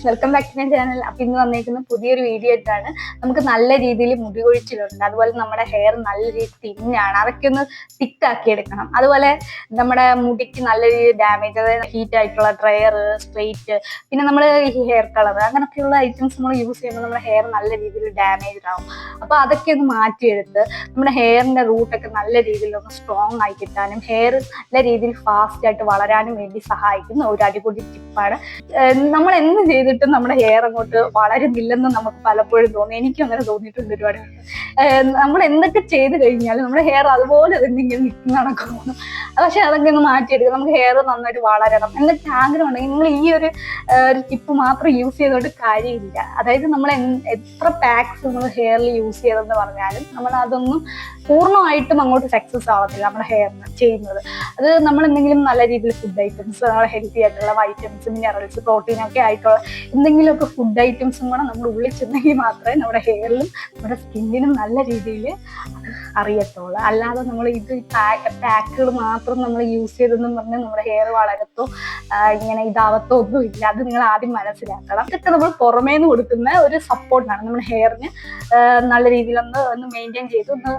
Welcome back to my channel. അപ്പൊ ഇന്ന് വന്നിരിക്കുന്ന പുതിയൊരു വീഡിയോ ആയിട്ടാണ്. നമുക്ക് നല്ല രീതിയിൽ മുടി കൊഴിച്ചിലുണ്ട്, അതുപോലെ നമ്മുടെ ഹെയർ നല്ല രീതിയിൽ തിന്നാണ്, അതൊക്കെ ഒന്ന് തിക്കാക്കി എടുക്കണം. അതുപോലെ നമ്മുടെ മുടിക്ക് നല്ല രീതിയിൽ ഡാമേജ്, അതായത് ഹീറ്റ് ആയിട്ടുള്ള ഡ്രയർ, സ്ട്രെയിറ്റ്, പിന്നെ നമ്മൾ ഈ ഹെയർ കളർ അങ്ങനെയൊക്കെയുള്ള ഐറ്റംസ് നമ്മൾ യൂസ് ചെയ്യുമ്പോൾ നമ്മുടെ ഹെയർ നല്ല രീതിയിൽ ഡാമേജ് ആവും. അപ്പൊ അതൊക്കെ ഒന്ന് മാറ്റിയെടുത്ത് നമ്മുടെ ഹെയറിന്റെ റൂട്ടൊക്കെ നല്ല രീതിയിൽ ഒന്ന് സ്ട്രോങ് ആയി കിട്ടാനും ഹെയർ നല്ല രീതിയിൽ ഫാസ്റ്റ് ആയിട്ട് വളരാനും വേണ്ടി സഹായിക്കുന്ന ഒരു അടിപൊളി ടിപ്പാണ്. നമ്മൾ എന്ത് ചെയ്തിട്ടും നമ്മുടെ ഹെയർ അങ്ങോട്ട് വളരുന്നില്ലെന്ന് നമുക്ക് പലപ്പോഴും തോന്നി. എനിക്കും അങ്ങനെ തോന്നിയിട്ടുണ്ട് ഒരുപാട്. നമ്മൾ എന്തൊക്കെ ചെയ്ത് കഴിഞ്ഞാലും നമ്മുടെ ഹെയർ അതുപോലെ തന്നെ ഇങ്ങനെ നിൽക്കുന്ന കണക്ക് തോന്നും. പക്ഷെ അതൊക്കെ ഒന്ന് മാറ്റിയെടുക്കുക. നമുക്ക് ഹെയർ നന്നായിട്ട് വളരണം എന്നൊക്കെ ആഗ്രഹം ഉണ്ടെങ്കിൽ നിങ്ങൾ ഈ ഒരു ടിപ്പ് മാത്രം യൂസ് ചെയ്തുകൊണ്ട് കാര്യമില്ല. അതായത് നമ്മൾ എത്ര പാക്സ് നമ്മൾ ഹെയറിൽ യൂസ് ചെയ്തെന്ന് പറഞ്ഞാലും നമ്മൾ അതൊന്നും പൂർണ്ണമായിട്ടും അങ്ങോട്ട് സക്സസ് ആവത്തില്ല നമ്മുടെ ഹെയറിന് ചെയ്യുന്നത്. അത് നമ്മൾ എന്തെങ്കിലും നല്ല രീതിയിൽ ഫുഡ് ഐറ്റംസ്, നമ്മളെ ഹെൽത്തി ആയിട്ടുള്ള വൈറ്റമിൻസ്, മിനറൽസ്, പ്രോട്ടീൻ ഒക്കെ ആയിട്ടുള്ള എന്തെങ്കിലുമൊക്കെ ഫുഡ് ഐറ്റംസും കൂടെ നമ്മൾ ഉള്ളിൽ ചെന്നെങ്കിൽ മാത്രമേ നമ്മുടെ ഹെയറിലും നമ്മുടെ സ്കിന്നിനും നല്ല രീതിയിൽ അറിയത്തുള്ളൂ. അല്ലാതെ നമ്മൾ ഇത് പാക്കുകൾ മാത്രം നമ്മൾ യൂസ് ചെയ്തെന്നും പറഞ്ഞാൽ നമ്മുടെ ഹെയർ വളരത്തോ ഇങ്ങനെ ഇതാവത്തോ ഒന്നും ഇല്ല. അത് നിങ്ങൾ ആദ്യം മനസ്സിലാക്കണം. ഇതൊക്കെ നമ്മൾ പുറമേ നിന്ന് കൊടുക്കുന്ന ഒരു സപ്പോർട്ടാണ് നമ്മുടെ ഹെയറിന് നല്ല രീതിയിലൊന്ന് മെയിൻറ്റെയിൻ ചെയ്ത് ഒന്ന്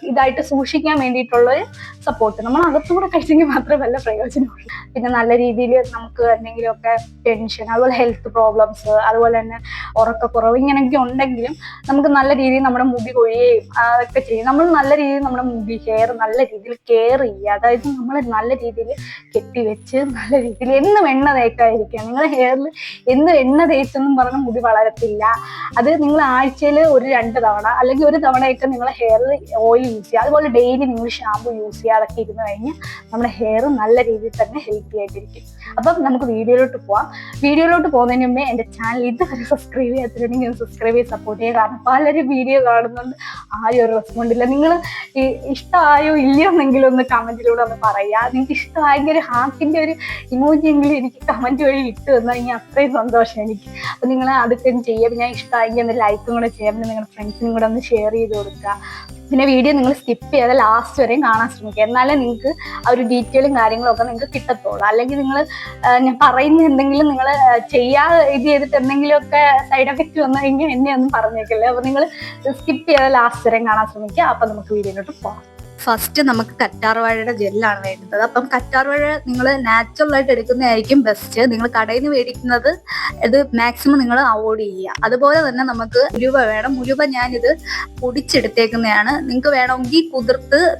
ഇതായിട്ട് സൂക്ഷിക്കാൻ വേണ്ടിയിട്ടുള്ള ഒരു സപ്പോർട്ട്. നമ്മൾ അകത്തുകൂടെ കഴിച്ചെങ്കിൽ മാത്രമേ വല്ല പ്രയോജനമുള്ളൂ. പിന്നെ നല്ല രീതിയിൽ നമുക്ക് എന്തെങ്കിലുമൊക്കെ ടെൻഷൻ, അതുപോലെ ഹെൽത്ത് പ്രോബ്ലംസ്, അതുപോലെ തന്നെ ഉറക്കക്കുറവ് ഇങ്ങനെയൊക്കെ ഉണ്ടെങ്കിലും നമുക്ക് നല്ല രീതിയിൽ നമ്മുടെ മുടി കൊഴിയുകയും അതൊക്കെ ചെയ്യും. നമ്മൾ നല്ല രീതിയിൽ നമ്മുടെ മുടി ഹെയർ നല്ല രീതിയിൽ കെയർ ചെയ്യുക. അതായത് നമ്മൾ നല്ല രീതിയിൽ കെട്ടിവെച്ച് നല്ല രീതിയിൽ എന്നും എണ്ണ തേക്കാതിരിക്കുക. നിങ്ങളുടെ ഹെയറിൽ എന്നും എണ്ണ തേച്ചെന്നും പറഞ്ഞ മുടി വളരത്തില്ല. അത് നിങ്ങൾ ആഴ്ചയിൽ ഒരു 2 തവണ അല്ലെങ്കിൽ ഒരു തവണയൊക്കെ നിങ്ങളുടെ ഹെയറിൽ ഓയിൽ യൂസ് ചെയ്യുക. അതുപോലെ ഡെയിലി നിങ്ങൾ ഷാമ്പു യൂസ് ചെയ്യുക. അതൊക്കെ ഇരുന്ന് കഴിഞ്ഞാൽ നമ്മുടെ ഹെയർ നല്ല രീതിയിൽ തന്നെ ഹെൽത്തി ആയിട്ടിരിക്കും. അപ്പം നമുക്ക് വീഡിയോയിലോട്ട് പോവാം. വീഡിയോയിലോട്ട് പോകുന്നതിന് മുമ്പേ എൻ്റെ ചാനൽ ഇതുവരെ സബ്സ്ക്രൈബ് ചെയ്യാത്തിട്ടുണ്ടെങ്കിൽ സബ്സ്ക്രൈബ് ചെയ്ത് സപ്പോർട്ട് ചെയ്യുക. കാരണം പലരും വീഡിയോ കാണുന്നുണ്ട്, ആരും ഒരു റെസ്പോണ്ട് ഇല്ല. നിങ്ങൾ ഇഷ്ടമായോ ഇല്ലയോ എന്നെങ്കിലും ഒന്ന് കമന്റിലൂടെ ഒന്ന് പറയുക. നിങ്ങൾക്ക് ഇഷ്ടമായെങ്കിൽ ഒരു ഹാർട്ടിൻ്റെ ഒരു ഇമോജി എങ്കിലും എനിക്ക് കമന്റ് വഴി ഇട്ട് തന്നാൽ കഴിഞ്ഞാൽ അത്രയും സന്തോഷം എനിക്ക്. അപ്പം നിങ്ങൾ അതൊക്കെ ചെയ്യുക. ഞാൻ ഇഷ്ടമായെങ്കിൽ ഒന്ന് ലൈക്കും കൂടെ ചെയ്യാം. പിന്നെ നിങ്ങളുടെ ഫ്രണ്ട്സിനും കൂടെ ഒന്ന് ഷെയർ ചെയ്ത് കൊടുക്കുക. പിന്നെ വീഡിയോ നിങ്ങൾ സ്കിപ്പ് ചെയ്യാതെ ലാസ്റ്റ് വരെയും കാണാൻ ശ്രമിക്കുക. എന്നാലേ നിങ്ങൾക്ക് ആ ഒരു ഡീറ്റെയിലും കാര്യങ്ങളും ഒക്കെ നിങ്ങൾക്ക് കിട്ടത്തുള്ളൂ. അല്ലെങ്കിൽ നിങ്ങൾ ഞാൻ പറയുന്ന എന്തെങ്കിലും നിങ്ങൾ ചെയ്യാതെ ഇത് ചെയ്തിട്ട് എന്തെങ്കിലുമൊക്കെ സൈഡ് എഫക്റ്റ് വന്നു കഴിഞ്ഞാൽ എന്നെ ഒന്നും പറഞ്ഞേക്കില്ല. അപ്പോൾ നിങ്ങൾ സ്കിപ്പ് ചെയ്യാതെ ലാസ്റ്റ് വരെയും കാണാൻ ശ്രമിക്കുക. അപ്പം നമുക്ക് വീഡിയോയിലോട്ട് പോകാം. ഫസ്റ്റ് നമുക്ക് കറ്റാർവാഴയുടെ ജെല്ലാണ് വേണ്ടത്. അപ്പം കറ്റാർവാഴ നിങ്ങൾ നാച്ചുറൽ ആയിട്ട് എടുക്കുന്നതായിരിക്കും ബെസ്റ്റ്. നിങ്ങൾ കടയിൽ നിന്ന് മേടിക്കുന്നത് ഇത് മാക്സിമം നിങ്ങൾ അവോയ്ഡ് ചെയ്യുക. അതുപോലെ തന്നെ നമുക്ക് ഉലുവ വേണം. ഉലുവ ഞാനിത് പൊടിച്ചെടുത്തേക്കുന്നതാണ്. നിങ്ങൾക്ക് വേണമെങ്കിൽ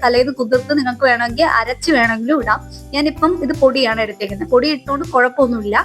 തലേന്ന് കുതിർത്ത് നിങ്ങൾക്ക് വേണമെങ്കിൽ അരച്ച് വേണമെങ്കിലും ഇടാം. ഞാനിപ്പം ഇത് പൊടിയാണ് എടുത്തേക്കുന്നത്. പൊടി ഇട്ടുകൊണ്ട് കുഴപ്പമൊന്നുമില്ല.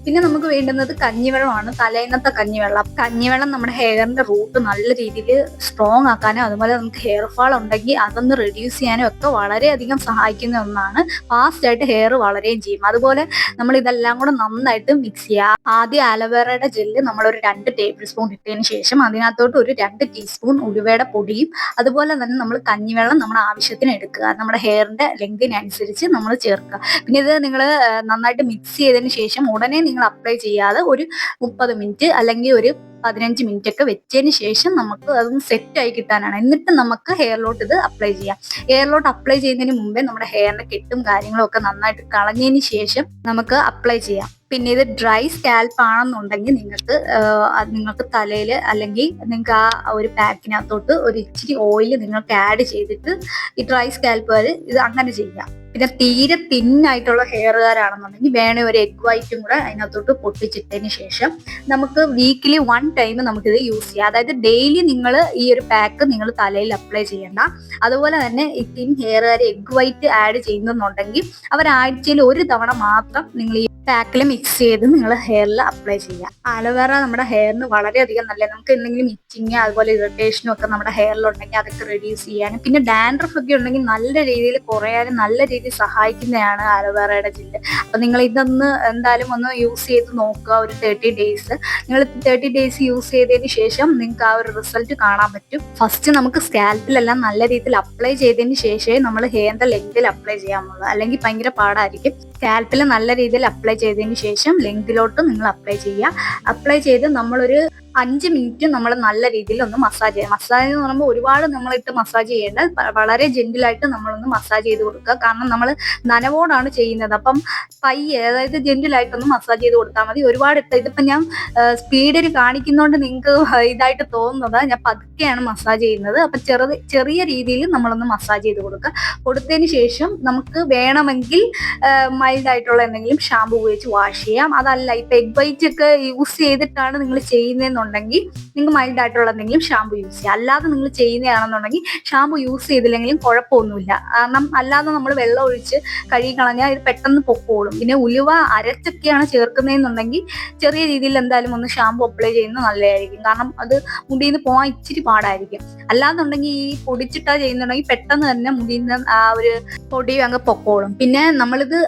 പിന്നെ നമുക്ക് വേണ്ടുന്നത് കഞ്ഞിവെള്ളമാണ്. തലേന്നത്തെ കഞ്ഞിവെള്ളം നമ്മുടെ ഹെയറിന്റെ റൂട്ട് നല്ല രീതിയിൽ സ്ട്രോങ് ആക്കാനും അതുപോലെ നമുക്ക് ഹെയർ ഫാൾ ഉണ്ടെങ്കിൽ അതൊന്ന് റെഡ്യൂസ് ചെയ്യാനും ഒക്കെ വളരെയധികം സഹായിക്കുന്ന ഒന്നാണ്. ഫാസ്റ്റ് ആയിട്ട് ഹെയർ വളരുകയും ചെയ്യും. അതുപോലെ നമ്മൾ ഇതെല്ലാം കൂടെ നന്നായിട്ട് മിക്സ് ചെയ്യുക. ആദ്യം ആലോവേറയുടെ ജെല്ല് നമ്മളൊരു 2 ടേബിൾ സ്പൂൺ ഇട്ടതിന് ശേഷം അതിനകത്തോട്ട് ഒരു 2 ടീസ്പൂൺ ഉലുവയുടെ പൊടിയും അതുപോലെ തന്നെ നമ്മൾ കഞ്ഞിവെള്ളം നമ്മുടെ ആവശ്യത്തിന് എടുക്കുക. നമ്മുടെ ഹെയറിന്റെ ലെങ്തിനനുസരിച്ച് നമ്മൾ ചേർക്കുക. പിന്നെ ഇത് നിങ്ങൾ നന്നായിട്ട് മിക്സ് ചെയ്തതിന് ശേഷം ഉടനെ നിങ്ങൾ അപ്ലൈ ചെയ്യാതെ ഒരു 30 മിനിറ്റ് അല്ലെങ്കിൽ ഒരു 15 മിനിറ്റ് ഒക്കെ വെച്ചതിന് ശേഷം നമുക്ക് അതൊന്ന് സെറ്റ് ആയി കിട്ടാനാണ്. എന്നിട്ട് നമുക്ക് ഹെയറിലോട്ട് ഇത് അപ്ലൈ ചെയ്യാം. ഹെയറിലോട്ട് അപ്ലൈ ചെയ്യുന്നതിന് മുമ്പേ നമ്മുടെ ഹെയറിന്റെ കെട്ടും കാര്യങ്ങളും ഒക്കെ നന്നായിട്ട് കളഞ്ഞതിന് ശേഷം നമുക്ക് അപ്ലൈ ചെയ്യാം. പിന്നെ ഇത് ഡ്രൈ സ്കാൽപ്പ് ആണെന്നുണ്ടെങ്കിൽ നിങ്ങൾക്ക് തലയിൽ അല്ലെങ്കിൽ നിങ്ങൾക്ക് ആ ഒരു പാക്കിനകത്തോട്ട് ഒരു ഇച്ചിരി ഓയിൽ നിങ്ങൾക്ക് ആഡ് ചെയ്തിട്ട് ഈ ഡ്രൈ സ്കാൽപ്പുകാർ ഇത് അങ്ങനെ ചെയ്യാം. പിന്നെ തീരെ തിന്നായിട്ടുള്ള ഹെയറുകാരാണെന്നുണ്ടെങ്കിൽ വേണേ ഒരു എഗ് വൈറ്റും കൂടെ അതിനകത്തോട്ട് പൊട്ടിച്ചിട്ടതിന് ശേഷം നമുക്ക് വീക്കിലി 1 ടൈം നമുക്കിത് യൂസ് ചെയ്യാം. അതായത് ഡെയിലി നിങ്ങൾ ഈ ഒരു പാക്ക് നിങ്ങൾ തലയിൽ അപ്ലൈ ചെയ്യണ്ട. അതുപോലെ തന്നെ ഈ തിൻ ഹെയറുകാർ എഗ് വൈറ്റ് ആഡ് ചെയ്യുന്നുണ്ടെങ്കിൽ അവർ ആഴ്ചയിൽ 1 തവണ മാത്രം നിങ്ങൾ ഈ പാക്കിൽ മിക്സ് ചെയ്ത് നിങ്ങൾ ഹെയറിൽ അപ്ലൈ ചെയ്യുക. ആലോവേറ നമ്മുടെ ഹെയറിന് വളരെയധികം നല്ലത്. നമുക്ക് എന്തെങ്കിലും ഇച്ചിങ് അതുപോലെ ഇറിറ്റേഷനും ഒക്കെ നമ്മുടെ ഹെയറിലുണ്ടെങ്കിൽ അതൊക്കെ റെഡ്യൂസ് ചെയ്യാനും പിന്നെ ഡാൻഡ്രഫ് ഒക്കെ ഉണ്ടെങ്കിൽ നല്ല രീതിയിൽ കുറയാനും നല്ല രീതിയിൽ സഹായിക്കുന്നതാണ് ആലോവേറയുടെ ജെല്ല്. അപ്പൊ നിങ്ങൾ ഇതൊന്ന് എന്തായാലും ഒന്ന് യൂസ് ചെയ്ത് നോക്കുക. ഒരു 30 ഡേയ്സ് നിങ്ങൾ 30 ഡേയ്സ് യൂസ് ചെയ്തതിന് ശേഷം നിങ്ങൾക്ക് ആ ഒരു റിസൾട്ട് കാണാൻ പറ്റും. ഫസ്റ്റ് നമുക്ക് സ്കാൽപ്പിലെല്ലാം നല്ല രീതിയിൽ അപ്ലൈ ചെയ്തതിന് ശേഷമേ നമ്മൾ ഹെയറിന്റെ ലെങ്തിൽ അപ്ലൈ ചെയ്യാവുള്ളൂ. അല്ലെങ്കിൽ ഭയങ്കര പാടായിരിക്കും. സ്കാൽപ്പിൽ നല്ല രീതിയിൽ അപ്ലൈ ചെയ്തതിന് ശേഷം ലെങ്തിലോട്ട് നിങ്ങൾ അപ്ലൈ ചെയ്യുക. അപ്ലൈ ചെയ്ത് നമ്മളൊരു 5 മിനിറ്റ് നമ്മൾ നല്ല രീതിയിൽ ഒന്ന് മസാജ് ചെയ്യാം. മസാജ് എന്ന് പറയുമ്പോൾ ഒരുപാട് നമ്മളിട്ട് മസാജ് ചെയ്യേണ്ട, വളരെ ജെന്റിലായിട്ട് നമ്മളൊന്ന് മസാജ് ചെയ്ത് കൊടുക്കുക. കാരണം നമ്മൾ നനവോടാണ് ചെയ്യുന്നത്. അപ്പം പയ്യെ, അതായത് ജെന്റിലായിട്ടൊന്ന് മസാജ് ചെയ്ത് കൊടുത്താൽ മതി. ഒരുപാട് ഇതിപ്പം ഞാൻ സ്പീഡിൽ കാണിക്കുന്നതുകൊണ്ട് നിങ്ങൾക്ക് ഇതായിട്ട് തോന്നുന്നത്, ഞാൻ പതുക്കെയാണ് മസാജ് ചെയ്യുന്നത്. അപ്പം ചെറിയ രീതിയിൽ നമ്മളൊന്ന് മസാജ് ചെയ്ത് കൊടുത്തതിന് ശേഷം നമുക്ക് വേണമെങ്കിൽ മൈൽഡ് ആയിട്ടുള്ള എന്തെങ്കിലും ഷാമ്പു ഉപയോഗിച്ച് വാഷ് ചെയ്യാം. അതല്ല ഇപ്പൊ എഗ് വൈറ്റ് ഒക്കെ യൂസ് ചെയ്തിട്ടാണ് നിങ്ങൾ ചെയ്യുന്നതെന്നുണ്ടെങ്കിൽ നിങ്ങൾക്ക് മൈൽഡ് ആയിട്ടുള്ള എന്തെങ്കിലും ഷാമ്പു യൂസ് ചെയ്യാം. അല്ലാതെ നിങ്ങൾ ചെയ്യുന്നതാണെന്നുണ്ടെങ്കിൽ ഷാമ്പു യൂസ് ചെയ്തില്ലെങ്കിലും കുഴപ്പമൊന്നുമില്ല. കാരണം അല്ലാതെ നമ്മൾ വെള്ളം ഒഴിച്ച് കഴുകി കളഞ്ഞാൽ ഇത് പെട്ടെന്ന് പൊക്കോളും. പിന്നെ ഉലുവ അരച്ചൊക്കെയാണ് ചേർക്കുന്നതെന്നുണ്ടെങ്കിൽ ചെറിയ രീതിയിൽ എന്തായാലും ഒന്ന് ഷാമ്പു അപ്ലൈ ചെയ്യുന്നത് നല്ലതായിരിക്കും. കാരണം അത് മുടിയിൽ നിന്ന് പോകാൻ ഇച്ചിരി പാടായിരിക്കും. അല്ലാന്നുണ്ടെങ്കിൽ ഈ പൊടിച്ചിട്ടാ ചെയ്യുന്നുണ്ടെങ്കിൽ പെട്ടെന്ന് തന്നെ മുടിയിൽ നിന്ന് ആ ഒരു പൊടി അങ്ങ് പൊക്കോളും. പിന്നെ നമ്മളിത്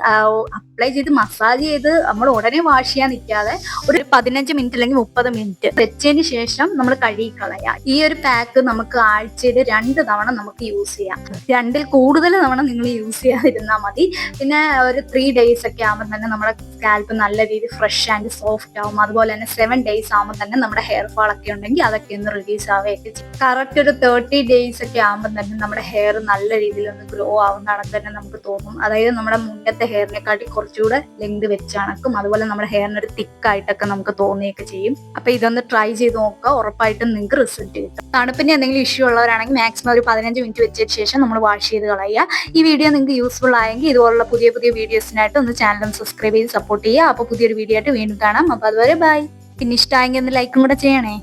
അപ്ലൈ ചെയ്ത് മസാജ് ചെയ്ത് നമ്മൾ ഉടനെ വാഷ് ചെയ്യാൻ നിൽക്കാതെ ഒരു 15 മിനിറ്റ് അല്ലെങ്കിൽ 30 മിനിറ്റ് വെച്ചതിന് ശേഷം നമ്മൾ കഴുകി കളയാം. ഈ ഒരു പാക്ക് നമുക്ക് ആഴ്ചയിൽ 2 തവണ നമുക്ക് യൂസ് ചെയ്യാം. 2ൽ കൂടുതൽ തവണ നിങ്ങൾ യൂസ് ചെയ്യാതിരുന്നാൽ മതി. പിന്നെ ഒരു 3 ഡേയ്സ് ഒക്കെ ആകുമ്പോൾ തന്നെ നമ്മുടെ സ്കാൽപ്പ് നല്ല രീതിയിൽ ഫ്രഷ് ആൻഡ് സോഫ്റ്റ് ആവും. അതുപോലെ തന്നെ 7 ഡേയ്സ് ആകുമ്പോൾ തന്നെ നമ്മുടെ ഹെയർ ഫാൾ ഒക്കെ ഉണ്ടെങ്കിൽ അതൊക്കെ ഒന്ന് റിലീസ് ആവുകയൊക്കെ ചെയ്യും. കറക്റ്റ് ഒരു 30 ഡേയ്സ് ഒക്കെ ആകുമ്പോൾ തന്നെ നമ്മുടെ ഹെയർ നല്ല രീതിയിൽ ഒന്ന് ഗ്രോ ആവുന്നതാണെന്ന് തന്നെ നമുക്ക് തോന്നും. അതായത് നമ്മുടെ മുന്നത്തെ ഹെയറിനെക്കാട്ടി കുറച്ചുകൂടെ ലെങ്ത് വെച്ച് കണക്കും. അതുപോലെ നമ്മുടെ ഹെയറിന് ഒരു തിക്കായിട്ടൊക്കെ നമുക്ക് തോന്നുകയൊക്കെ ചെയ്യും. അപ്പൊ ഇതൊന്ന് ട്രൈ ചെയ്ത് നോക്കുക, ഉറപ്പായിട്ടും നിങ്ങൾക്ക് റിസൾട്ട് കിട്ടും. തണുപ്പിന്റെ എന്തെങ്കിലും ഇഷ്യൂ ഉള്ളവരാണെങ്കിൽ മാക്സിമം ഒരു 15 മിനിറ്റ് വെച്ചതിന് ശേഷം നമ്മൾ വാഷ് ചെയ്ത് കളയുക. ഈ വീഡിയോ നിങ്ങൾക്ക് യൂസ്ഫുൾ ആയെങ്കിൽ ഇതുപോലുള്ള പുതിയ വീഡിയോസിനായിട്ട് ഒന്ന് ചാനൽ സബ്സ്ക്രൈബ് ചെയ്ത് സപ്പോർട്ട് ചെയ്യുക. അപ്പോൾ പുതിയൊരു വീഡിയോ ആയിട്ട് വീണ്ടും കാണാം. അപ്പോൾ അതുവരെ ബൈ. പിന്നെ ഇഷ്ടമായെങ്കിൽ ഒന്ന് ലൈക്കും കൂടെ ചെയ്യണേ.